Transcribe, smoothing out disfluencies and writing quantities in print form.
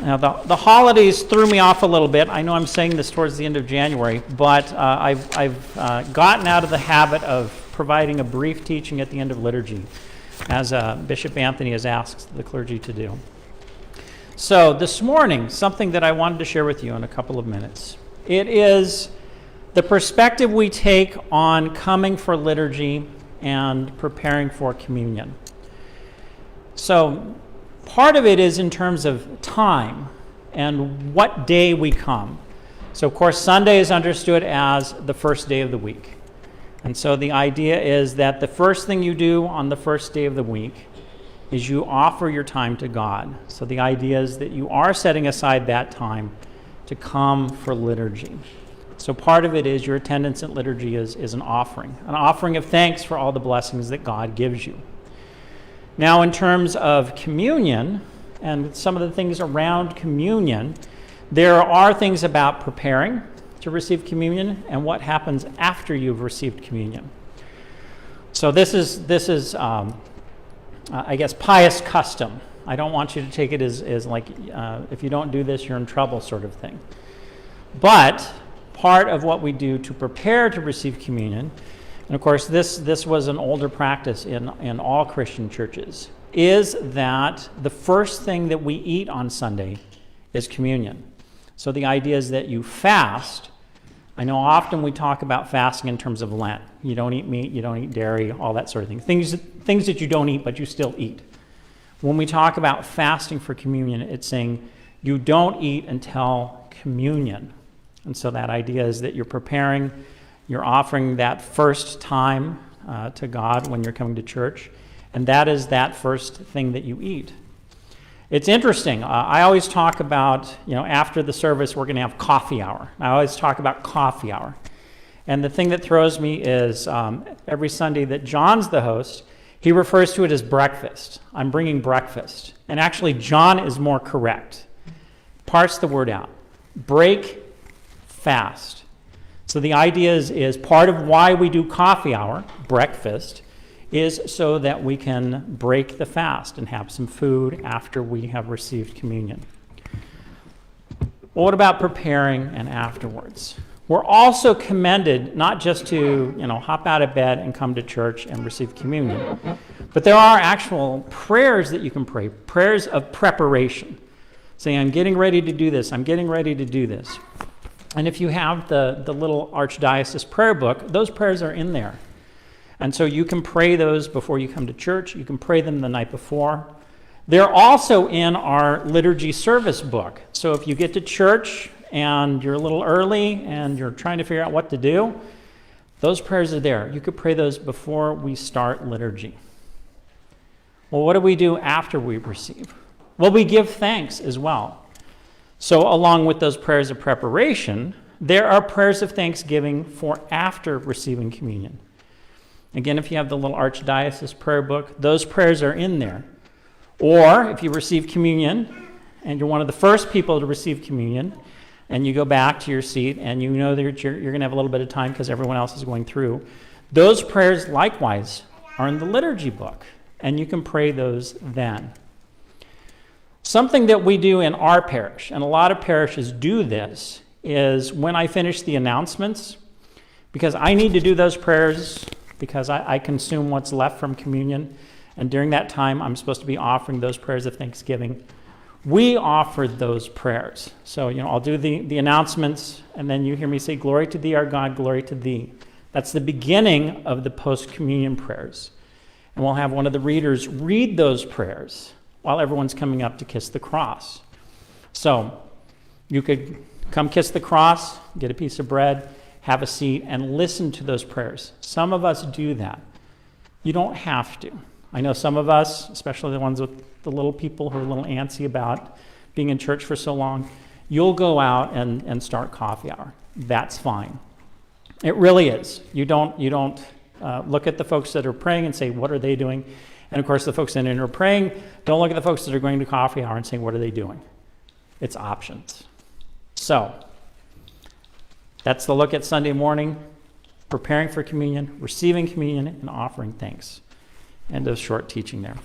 Now, the holidays threw me off a little bit. I know I'm saying this towards the end of January, but I've gotten out of the habit of providing a brief teaching at the end of liturgy, as Bishop Anthony has asked the clergy to do. So this morning, something that I wanted to share with you in a couple of minutes. It is the perspective we take on coming for liturgy and preparing for communion. So part of it is in terms of time and what day we come. So of course Sunday is understood as the first day of the week. And so the idea is that the first thing you do on the first day of the week is you offer your time to God. So the idea is that you are setting aside that time to come for liturgy. So part of it is your attendance at liturgy is an offering of thanks for all the blessings that God gives you. Now, in terms of communion and some of the things around communion, there are things about preparing to receive communion and what happens after you've received communion. So this is I guess, pious custom. I don't want you to take it as like, if you don't do this, you're in trouble sort of thing. But part of what we do to prepare to receive communion, and of course this was an older practice in all Christian churches, is that the first thing that we eat on Sunday is communion. So the idea is that you fast. I know often we talk about fasting in terms of Lent. You don't eat meat, you don't eat dairy, all that sort of thing. Things that you don't eat, but you still eat. When we talk about fasting for communion, it's saying you don't eat until communion. And so that idea is that you're preparing, you're offering that first time to God when you're coming to church, and that is that first thing that you eat. It's interesting. I always talk about, after the service, we're going to have coffee hour. I always talk about coffee hour. And the thing that throws me is every Sunday that John's the host, he refers to it as breakfast. I'm bringing breakfast. And actually, John is more correct. Parse the word out. Break, fast. So the idea is part of why we do coffee hour, breakfast, is so that we can break the fast and have some food after we have received communion. Well, what about preparing and afterwards? We're also commended not just to, hop out of bed and come to church and receive communion, but there are actual prayers that you can pray, prayers of preparation, saying, I'm getting ready to do this, I'm getting ready to do this. And if you have the little Archdiocese prayer book, those prayers are in there. And so you can pray those before you come to church. You can pray them the night before. They're also in our liturgy service book. So if you get to church and you're a little early and you're trying to figure out what to do, those prayers are there. You could pray those before we start liturgy. Well, what do we do after we receive? Well, we give thanks as well. So along with those prayers of preparation, there are prayers of thanksgiving for after receiving communion. Again, if you have the little Archdiocese prayer book, those prayers are in there. Or if you receive communion and you're one of the first people to receive communion and you go back to your seat and you know that you're going to have a little bit of time because everyone else is going through, those prayers likewise are in the liturgy book and you can pray those then. Something that we do in our parish, and a lot of parishes do this, is when I finish the announcements, because I need to do those prayers because I consume what's left from communion, and during that time I'm supposed to be offering those prayers of thanksgiving. We offer those prayers. So, I'll do the announcements, and then you hear me say, glory to thee, our God, glory to thee. That's the beginning of the post-communion prayers. And we'll have one of the readers read those prayers while everyone's coming up to kiss the cross. So you could come kiss the cross, get a piece of bread, have a seat, and listen to those prayers. Some of us do that. You don't have to. I know some of us, especially the ones with the little people who are a little antsy about being in church for so long, you'll go out and start coffee hour. That's fine. It really is. You don't look at the folks that are praying and say, what are they doing? And of course, the folks that are praying, don't look at the folks that are going to coffee hour and saying, what are they doing? It's options. So, that's the look at Sunday morning, preparing for communion, receiving communion, and offering thanks. End of short teaching there.